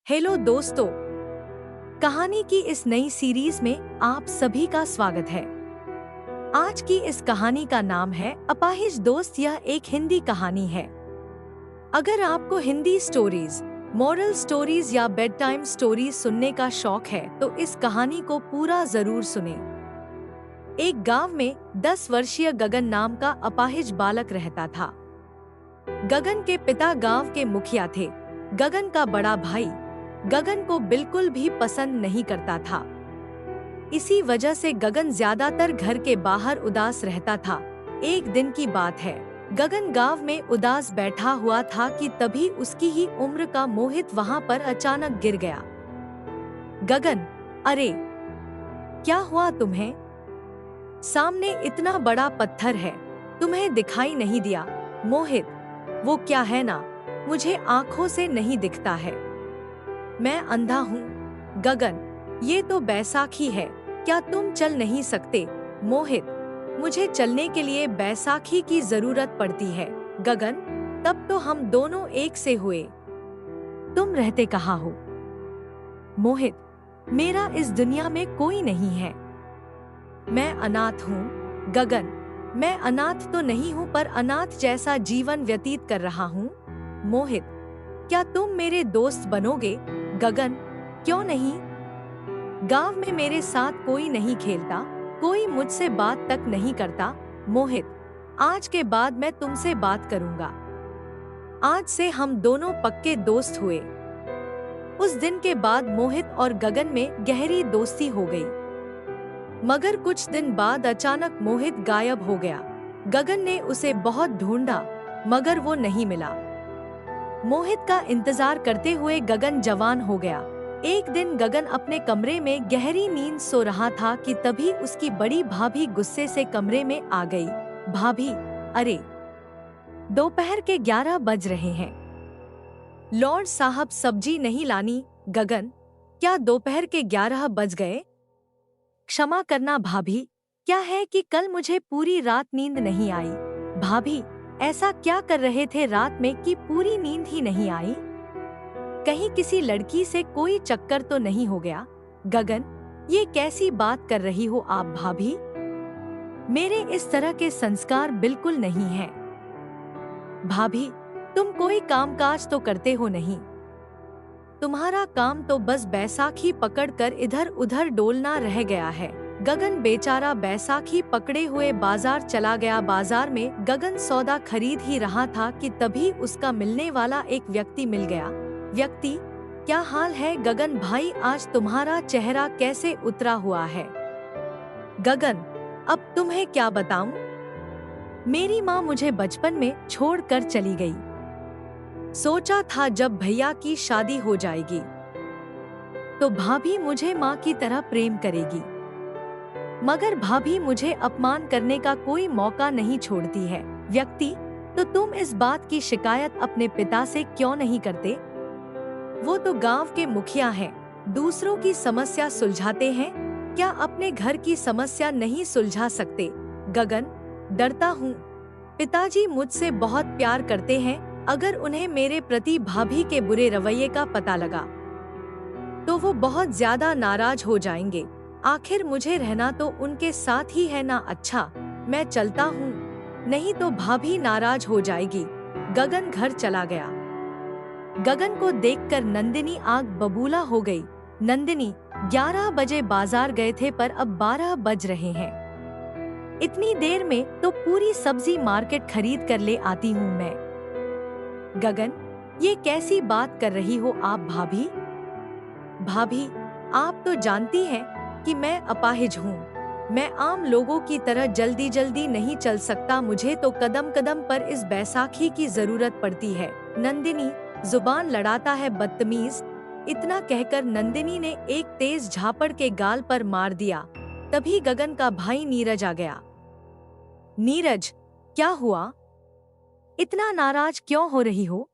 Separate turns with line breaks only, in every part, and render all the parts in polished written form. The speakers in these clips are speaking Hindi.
हेलो दोस्तों, कहानी की इस नई सीरीज में आप सभी का स्वागत है। आज की इस कहानी का नाम है अपाहिज दोस्त। यह एक हिंदी कहानी है। अगर आपको हिंदी स्टोरीज, मॉरल स्टोरीज या बेड टाइम स्टोरीज सुनने का शौक है तो इस कहानी को पूरा जरूर सुनें। एक गांव में 10 वर्षीय गगन नाम का अपाहिज बालक रहता था। गगन के पिता गांव के मुखिया थे। गगन का बड़ा भाई गगन को बिल्कुल भी पसंद नहीं करता था। इसी वजह से गगन ज्यादातर घर के बाहर उदास रहता था। एक दिन की बात है, गगन गांव में उदास बैठा हुआ था कि तभी उसकी ही उम्र का मोहित वहां पर अचानक गिर गया। गगन, अरे क्या हुआ तुम्हें? सामने इतना बड़ा पत्थर है, तुम्हें दिखाई नहीं दिया? मोहित, वो क्या है ना, मुझे आंखों से नहीं दिखता है, मैं अंधा हूँ। गगन, ये तो बैसाखी है, क्या तुम चल नहीं सकते? मोहित, मुझे चलने के लिए बैसाखी की जरूरत पड़ती है। गगन, तब तो हम दोनों एक से हुए। तुम रहते कहाँ हो? मोहित, मेरा इस दुनिया में कोई नहीं है, मैं अनाथ हूँ। गगन, मैं अनाथ तो नहीं हूँ पर अनाथ जैसा जीवन व्यतीत कर रहा हूँ। मोहित, क्या तुम मेरे दोस्त बनोगे? गगन, क्यों नहीं? गांव में मेरे साथ कोई नहीं खेलता, कोई मुझसे बात तक नहीं करता। मोहित, आज के बाद मैं तुमसे बात करूंगा। आज से हम दोनों पक्के दोस्त हुए। उस दिन के बाद मोहित और गगन में गहरी दोस्ती हो गई। मगर कुछ दिन बाद अचानक मोहित गायब हो गया। गगन ने उसे बहुत ढूंढा मगर वो नहीं मिला। मोहित का इंतजार करते हुए गगन जवान हो गया। एक दिन गगन अपने कमरे में गहरी नींद सो रहा था कि तभी उसकी बड़ी भाभी गुस्से से कमरे में आ गई। भाभी, अरे दोपहर के 11 बज रहे हैं, लॉर्ड साहब सब्जी नहीं लानी? गगन, क्या दोपहर के 11 बज गए? क्षमा करना भाभी, क्या है कि कल मुझे पूरी रात नींद नहीं आई। भाभी, ऐसा क्या कर रहे थे रात में कि पूरी नींद ही नहीं आई? कहीं किसी लड़की से कोई चक्कर तो नहीं हो गया? गगन, ये कैसी बात कर रही हो आप भाभी? मेरे इस तरह के संस्कार बिल्कुल नहीं हैं। भाभी, तुम कोई कामकाज तो करते हो नहीं? तुम्हारा काम तो बस बैसाखी पकड़कर इधर उधर डोलना रह गया है। गगन बेचारा बैसाखी पकड़े हुए बाजार चला गया। बाजार में गगन सौदा खरीद ही रहा था कि तभी उसका मिलने वाला एक व्यक्ति मिल गया। व्यक्ति, क्या हाल है गगन भाई, आज तुम्हारा चेहरा कैसे उतरा हुआ है? गगन, अब तुम्हें क्या बताऊं? मेरी माँ मुझे बचपन में छोड़कर चली गई। सोचा था जब भैया की शादी हो जाएगी तो भाभी मुझे माँ की तरह प्रेम करेगी, मगर भाभी मुझे अपमान करने का कोई मौका नहीं छोड़ती है। व्यक्ति, तो तुम इस बात की शिकायत अपने पिता से क्यों नहीं करते? वो तो गांव के मुखिया हैं, दूसरों की समस्या सुलझाते हैं, क्या अपने घर की समस्या नहीं सुलझा सकते? गगन, डरता हूँ, पिताजी मुझसे बहुत प्यार करते हैं, अगर उन्हें मेरे प्रति भाभी के बुरे रवैये का पता लगा तो वो बहुत ज्यादा नाराज हो जाएंगे। आखिर मुझे रहना तो उनके साथ ही है ना। अच्छा, मैं चलता हूँ, नहीं तो भाभी नाराज हो जाएगी। गगन घर चला गया। गगन को देखकर नंदिनी आग बबूला हो गई। नंदिनी, 11 बजे बाजार गए थे पर अब 12 बज रहे हैं, इतनी देर में तो पूरी सब्जी मार्केट खरीद कर ले आती हूँ मैं। गगन, ये कैसी बात कर रही हो आप भाभी? भाभी, आप तो जानती हैं कि मैं अपाहिज हूँ, मैं आम लोगों की तरह जल्दी जल्दी नहीं चल सकता, मुझे तो कदम कदम पर इस बैसाखी की जरूरत पड़ती है। नंदिनी, जुबान लड़ाता है बदतमीज। इतना कहकर नंदिनी ने एक तेज झापड़ के गाल पर मार दिया। तभी गगन का भाई नीरज आ गया। नीरज, क्या हुआ? इतना नाराज क्यों हो रही हो?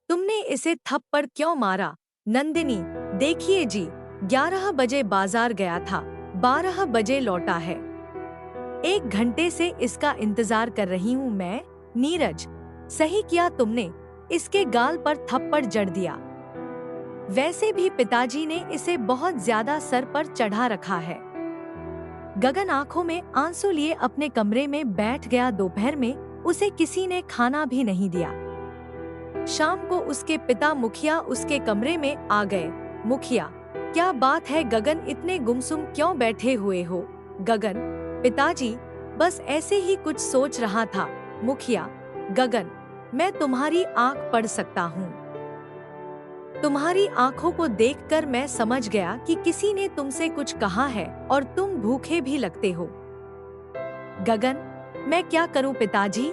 तुमने इसे थप्पड़ क्यों मारा? नंदिनी, देखिए जी, 11 बजे बाजार गया था, 12 बजे लौटा है, 1 घंटे से इसका इंतजार कर रही हूँ मैं। नीरज, सही किया तुमने, इसके गाल पर थप्पड़ जड़ दिया। वैसे भी पिताजी ने इसे बहुत ज्यादा सर पर चढ़ा रखा है। गगन आंखों में आंसू लिए अपने कमरे में बैठ गया। दोपहर में उसे किसी ने खाना भी नहीं दिया। शाम को उसके पिता मुखिया उसके कमरे में आ गए। मुखिया, क्या बात है गगन, इतने गुमसुम क्यों बैठे हुए हो? गगन, पिताजी, बस ऐसे ही कुछ सोच रहा था। मुखिया, गगन, मैं तुम्हारी आंख पढ़ सकता हूँ। तुम्हारी आंखों को देखकर मैं समझ गया कि किसी ने तुमसे कुछ कहा है और तुम भूखे भी लगते हो। गगन, मैं क्या करूं पिताजी?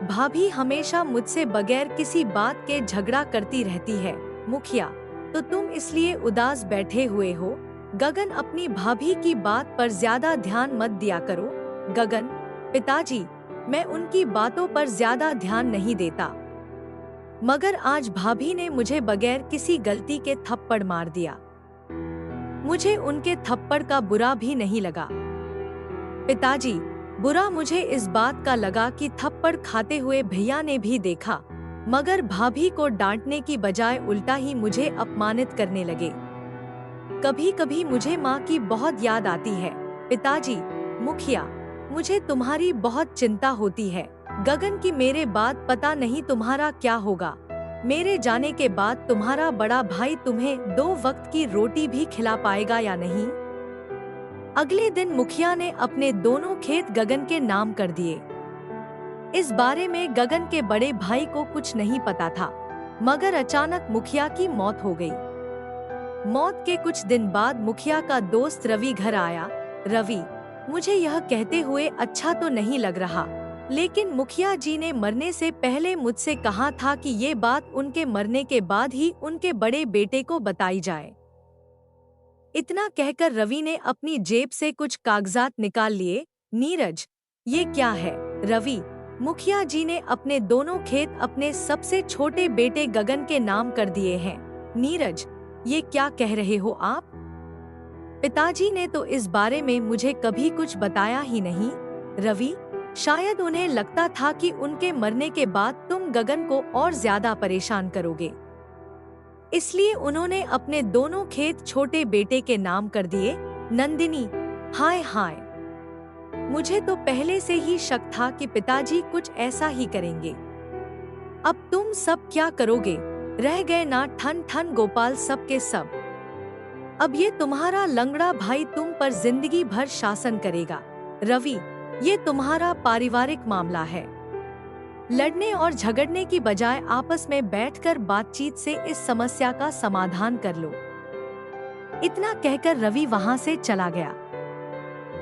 भाभी हमेशा मुझसे बगैर किसी बात के झगड़ा करती रहती है। मुखिया, तो तुम इसलिए उदास बैठे हुए हो? गगन, अपनी भाभी की बात पर ज्यादा ध्यान मत दिया करो। गगन, पिताजी, मैं उनकी बातों पर ज्यादा ध्यान नहीं देता, मगर आज भाभी ने मुझे बगैर किसी गलती के थप्पड़ मार दिया। मुझे उनके थप्पड़ का बुरा भी नहीं लगा। पिताजी, बुरा मुझे इस बात का लगा कि थप्पड़ खाते हुए भैया ने भी देखा, मगर भाभी को डांटने की बजाय उल्टा ही मुझे अपमानित करने लगे। कभी कभी मुझे माँ की बहुत याद आती है। पिताजी, मुखिया, मुझे तुम्हारी बहुत चिंता होती है। गगन की मेरे बाद पता नहीं तुम्हारा क्या होगा। मेरे जाने के बाद तुम्हारा बड़ा भाई तुम्हें 2 वक्त की रोटी भी खिला पाएगा या नहीं? अगले दिन मुखिया ने अपने दोनों खेत गगन के नाम कर दिए। इस बारे में गगन के बड़े भाई को कुछ नहीं पता था, मगर अचानक मुखिया की मौत हो गई। मौत के कुछ दिन बाद मुखिया का दोस्त रवि घर आया। रवि, मुझे यह कहते हुए अच्छा तो नहीं लग रहा, लेकिन मुखिया जी ने मरने से पहले मुझसे कहा था कि ये बात उनके मरने के बाद ही उनके बड़े बेटे को बताई जाए। इतना कहकर रवि ने अपनी जेब से कुछ कागजात निकाल लिए। नीरज, ये क्या है? रवि, मुखिया जी ने अपने दोनों खेत अपने सबसे छोटे बेटे गगन के नाम कर दिए हैं। नीरज, ये क्या कह रहे हो आप? पिताजी ने तो इस बारे में मुझे कभी कुछ बताया ही नहीं। रवि, शायद उन्हें लगता था कि उनके मरने के बाद तुम गगन को और ज्यादा परेशान करोगे, इसलिए उन्होंने अपने दोनों खेत छोटे बेटे के नाम कर दिए। नंदिनी, हाय हाय, मुझे तो पहले से ही शक था कि पिताजी कुछ ऐसा ही करेंगे। अब तुम सब क्या करोगे? रह गए ना ठन ठन गोपाल सब के सब। अब ये तुम्हारा लंगड़ा भाई तुम पर जिंदगी भर शासन करेगा। रवि, ये तुम्हारा पारिवारिक मामला है। लड़ने और झगड़ने की बजाय आपस में बैठकर बातचीत से इस समस्या का समाधान कर लो। इतना कहकर रवि वहां से चला गया।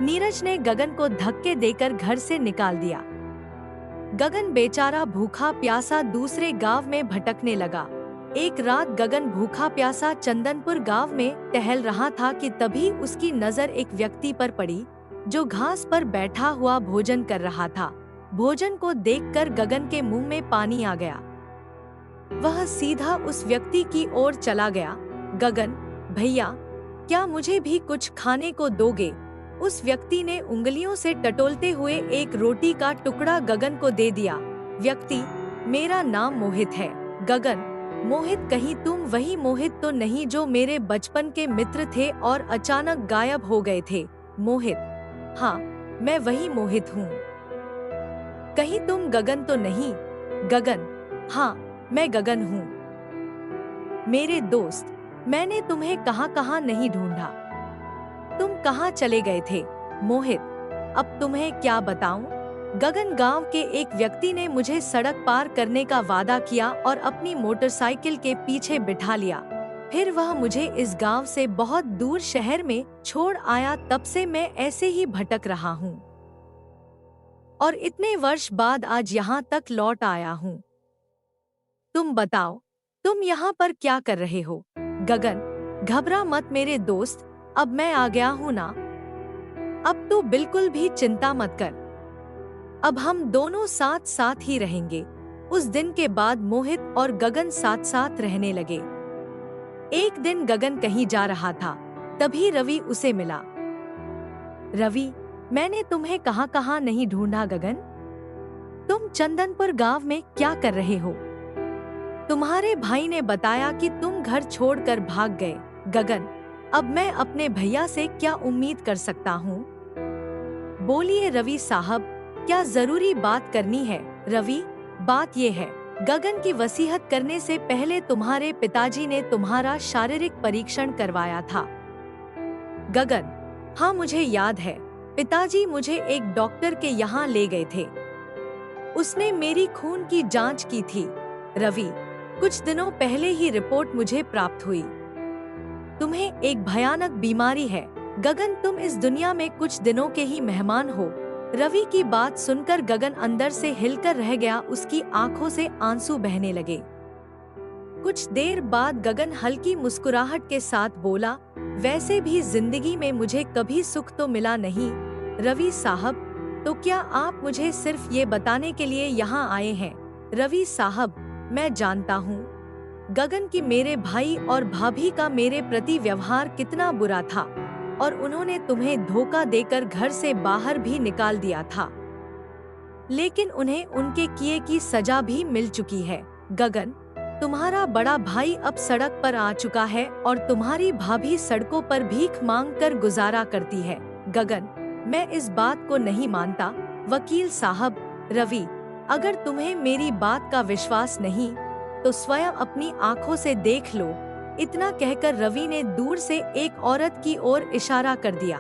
नीरज ने गगन को धक्के देकर घर से निकाल दिया। गगन बेचारा भूखा प्यासा दूसरे गांव में भटकने लगा। एक रात गगन भूखा प्यासा चंदनपुर गांव में टहल रहा था कि तभी उसकी नजर एक व्यक्ति पर पड़ी जो घास पर बैठा हुआ भोजन कर रहा था। भोजन को देखकर गगन के मुंह में पानी आ गया। वह सीधा उस व्यक्ति की ओर चला गया। गगन, भैया, क्या मुझे भी कुछ खाने को दोगे? उस व्यक्ति ने उंगलियों से टटोलते हुए एक रोटी का टुकड़ा गगन को दे दिया। व्यक्ति, मेरा नाम मोहित है। गगन, मोहित, कहीं तुम वही मोहित तो नहीं जो मेरे बचपन के मित्र थे और अचानक गायब हो गए थे? मोहित, हाँ, मैं वही मोहित हूँ। कहीं तुम गगन तो नहीं? गगन, हाँ, मैं गगन हूँ। मेरे दोस्त, मैंने तुम्हें कहाँ कहाँ नहीं ढूंढा। तुम कहाँ चले गए थे? मोहित, अब तुम्हें क्या बताऊं? गगन, गांव के एक व्यक्ति ने मुझे सड़क पार करने का वादा किया और अपनी मोटरसाइकिल के पीछे बिठा लिया। फिर वह मुझे इस गांव से बहुत दूर शहर में छोड़ आया। तब से मैं ऐसे ही भटक रहा हूँ और इतने वर्ष बाद आज यहाँ तक लौट आया हूँ। तुम बताओ, तुम यहाँ पर क्या कर रहे हो? गगन, घबरा मत मेरे दोस्त, अब मैं आ गया हूँ ना। अब तो बिल्कुल भी चिंता मत कर। अब हम दोनों साथ साथ ही रहेंगे। उस दिन के बाद मोहित और गगन साथ साथ रहने लगे। एक दिन गगन कहीं जा रहा था, तभी रवि उसे मिला। रवि, मैंने तुम्हें कहाँ कहाँ नहीं ढूंढा। गगन, तुम चंदनपुर गांव में क्या कर रहे हो? तुम्हारे भाई ने बताया कि तुम घर छोड़कर भाग गए। गगन, अब मैं अपने भैया से क्या उम्मीद कर सकता हूँ? बोलिए रवि साहब, क्या जरूरी बात करनी है? रवि, बात ये है, गगन की वसीयत करने से पहले तुम्हारे पिताजी ने तुम्हारा शारीरिक परीक्षण करवाया था। गगन, हाँ मुझे याद है, पिताजी मुझे एक डॉक्टर के यहाँ ले गए थे। उसने मेरी खून की जांच की थी। रवि, कुछ दिनों पहले ही रिपोर्ट मुझे प्राप्त हुई। तुम्हें एक भयानक बीमारी है। गगन, तुम इस दुनिया में कुछ दिनों के ही मेहमान हो। रवि की बात सुनकर गगन अंदर से हिलकर रह गया, उसकी आंखों से आंसू बहने लगे। कुछ देर बाद गगन हल्की मुस्कुराहट के साथ बोला, वैसे भी जिंदगी में मुझे कभी सुख तो मिला नहीं रवि साहब, तो क्या आप मुझे सिर्फ ये बताने के लिए यहाँ आए हैं? रवि साहब, मैं जानता हूँ गगन कि मेरे भाई और भाभी का मेरे प्रति व्यवहार कितना बुरा था और उन्होंने तुम्हें धोखा देकर घर से बाहर भी निकाल दिया था, लेकिन उन्हें उनके किए की सजा भी मिल चुकी है। गगन, तुम्हारा बड़ा भाई अब सड़क पर आ चुका है और तुम्हारी भाभी सड़कों पर भीख मांग कर गुजारा करती है। गगन, मैं इस बात को नहीं मानता वकील साहब। रवि, अगर तुम्हें मेरी बात का विश्वास नहीं तो स्वयं अपनी आंखों से देख लो। इतना कहकर रवि ने दूर से एक औरत की ओर इशारा कर दिया।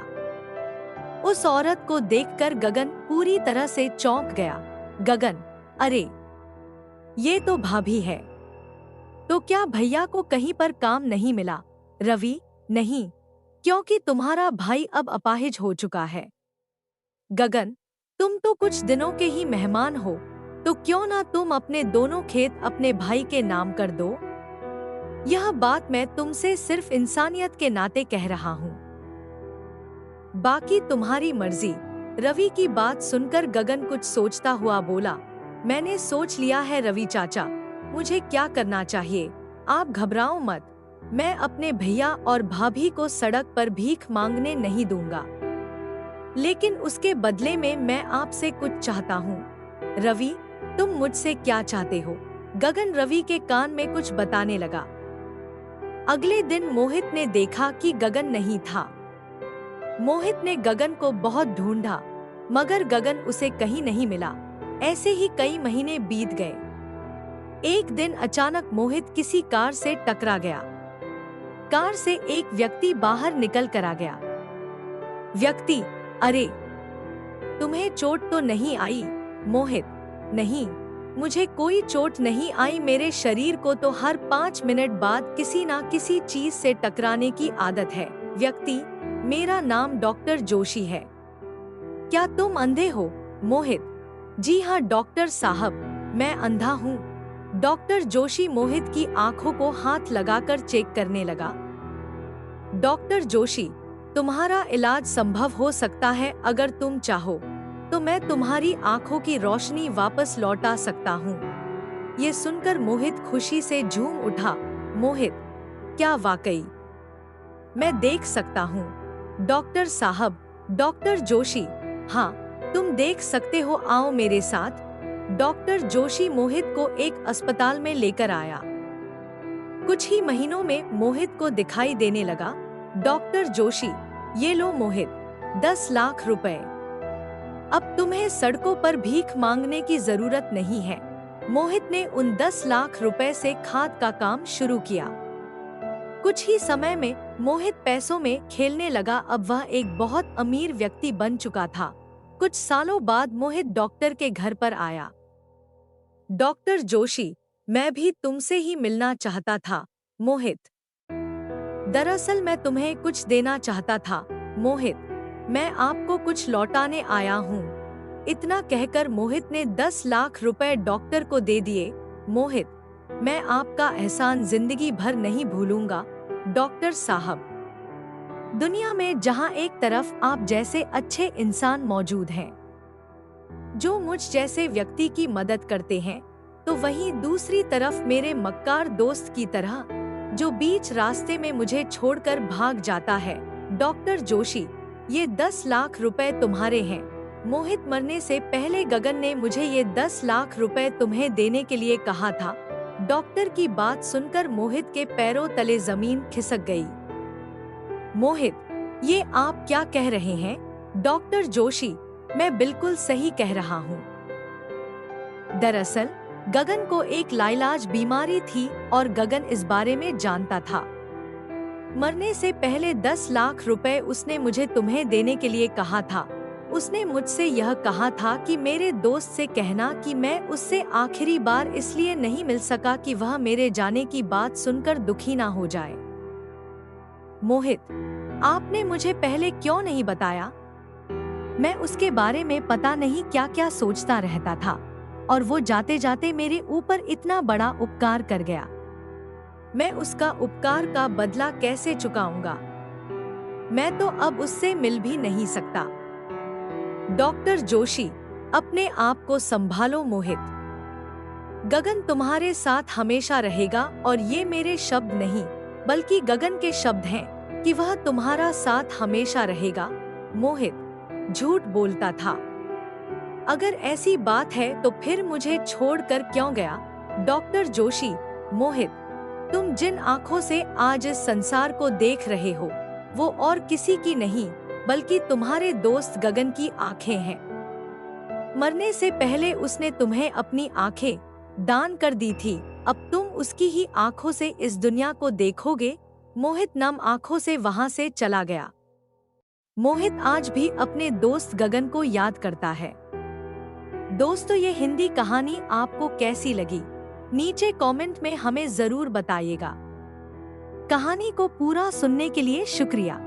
उस औरत को देखकर गगन पूरी तरह से चौंक गया। गगन, अरे ये तो भाभी है। तो क्या भैया को कहीं पर काम नहीं मिला? रवि, नहीं, क्योंकि तुम्हारा भाई अब अपाहिज हो चुका है। गगन, तुम तो कुछ दिनों के ही मेहमान हो, तो क्यों ना तुम अपने दोनों खेत अपने भाई के नाम कर दो? यह बात मैं तुमसे सिर्फ इंसानियत के नाते कह रहा हूँ, बाकी तुम्हारी मर्जी। रवि की बात सुनकर गगन कुछ सोचता हुआ बोला, मैंने सोच लिया है रवि चाचा, मुझे क्या करना चाहिए। आप घबराओ मत, मैं अपने भैया और भाभी को सड़क पर भीख मांगने नहीं दूंगा, लेकिन उसके बदले में मैं आपसे कुछ चाहता हूँ। रवि, तुम मुझसे क्या चाहते हो? गगन रवि के कान में कुछ बताने लगा। अगले दिन मोहित ने देखा कि गगन नहीं था। मोहित ने गगन को बहुत ढूंढा, मगर गगन उसे कहीं नहीं मिला। ऐसे ही कई महीने बीत गए। एक दिन अचानक मोहित किसी कार से टकरा गया। कार से एक व्यक्ति बाहर निकल कर आ गया। व्यक्ति, अरे तुम्हें चोट तो नहीं आई? मोहित, नहीं, मुझे कोई चोट नहीं आई, मेरे शरीर को तो हर 5 मिनट बाद किसी ना किसी चीज से टकराने की आदत है। व्यक्ति, मेरा नाम डॉक्टर जोशी है। क्या तुम अंधे हो? मोहित, जी हाँ डॉक्टर साहब, मैं अंधा हूँ। डॉक्टर जोशी मोहित की आंखों को हाथ लगाकर चेक करने लगा। डॉक्टर जोशी, तुम्हारा इलाज संभव हो सकता है। अगर तुम चाहो तो मैं तुम्हारी आंखों की रोशनी वापस लौटा सकता हूँ। ये सुनकर मोहित खुशी से झूम उठा। मोहित, क्या वाकई? मैं देख सकता हूँ डॉक्टर साहब। डॉक्टर जोशी, हाँ तुम देख सकते हो, आओ मेरे साथ। डॉक्टर जोशी मोहित को एक अस्पताल में लेकर आया। कुछ ही महीनों में मोहित को दिखाई देने लगा। डॉक्टर जोशी, ये लो मोहित, 10 लाख रुपए। अब तुम्हें सड़कों पर भीख मांगने की जरूरत नहीं है। मोहित ने उन 10 लाख रुपए से खाद का काम शुरू किया। कुछ ही समय में मोहित पैसों में खेलने लगा। अब वह एक बहुत अमीर व्यक्ति बन चुका था। कुछ सालों बाद मोहित डॉक्टर के घर पर आया। डॉक्टर जोशी, मैं भी तुमसे ही मिलना चाहता था। मोहित, दरअसल मैं तुम्हें कुछ देना चाहता था। मोहित, मैं आपको कुछ लौटाने आया हूँ। इतना कहकर मोहित ने 10 लाख रुपए डॉक्टर को दे दिए। मोहित, मैं आपका एहसान जिंदगी भर नहीं भूलूंगा डॉक्टर साहब। दुनिया में जहाँ एक तरफ आप जैसे अच्छे इंसान मौजूद हैं जो मुझ जैसे व्यक्ति की मदद करते हैं, तो वहीं दूसरी तरफ मेरे मक्कार दोस्त की तरह जो बीच रास्ते में मुझे छोड़कर भाग जाता है। डॉक्टर जोशी, ये 10 लाख रुपए तुम्हारे हैं। मोहित मरने से पहले गगन ने मुझे ये 10 लाख रुपए तुम्हें देने के लिए कहा था, डॉक्टर की बात सुनकर मोहित के पैरों तले जमीन खिसक गई। मोहित, ये आप क्या कह रहे हैं? डॉक्टर जोशी, मैं बिल्कुल सही कह रहा हूँ। दरअसल गगन को एक लाइलाज बीमारी थी और गगन इस बारे में जानता था। मरने से पहले 10 लाख रुपए उसने मुझे तुम्हें देने के लिए कहा था। उसने मुझसे यह कहा था कि मेरे दोस्त से कहना कि मैं उससे आखिरी बार इसलिए नहीं मिल सका कि वह मेरे जाने की बात सुनकर दुखी ना हो जाए। मोहित, आपने मुझे पहले क्यों नहीं बताया? मैं उसके बारे में पता नहीं क्या क्या सोचता रहता था और वो जाते जाते मेरे ऊपर इतना बड़ा उपकार कर गया। मैं उसका उपकार का बदला कैसे चुकाऊंगा? मैं तो अब उससे मिल भी नहीं सकता। डॉक्टर जोशी, अपने आप को संभालो मोहित। गगन तुम्हारे साथ हमेशा रहेगा और ये मेरे शब्द नहीं बल्कि गगन के शब्द हैं कि वह तुम्हारा साथ हमेशा रहेगा। मोहित झूठ बोलता था। अगर ऐसी बात है तो फिर मुझे छोड़कर क्यों गया? डॉक्टर जोशी, मोहित, तुम जिन आँखों से आज इस संसार को देख रहे हो वो और किसी की नहीं बल्कि तुम्हारे दोस्त गगन की आँखें हैं। मरने से पहले उसने तुम्हें अपनी आँखें दान कर दी थी। अब तुम उसकी ही आँखों से इस दुनिया को देखोगे। मोहित नम आँखों से वहां से चला गया। मोहित आज भी अपने दोस्त गगन को याद करता है। दोस्तों, ये हिंदी कहानी आपको कैसी लगी? नीचे कमेंट में हमें जरूर बताइएगा। कहानी को पूरा सुनने के लिए शुक्रिया।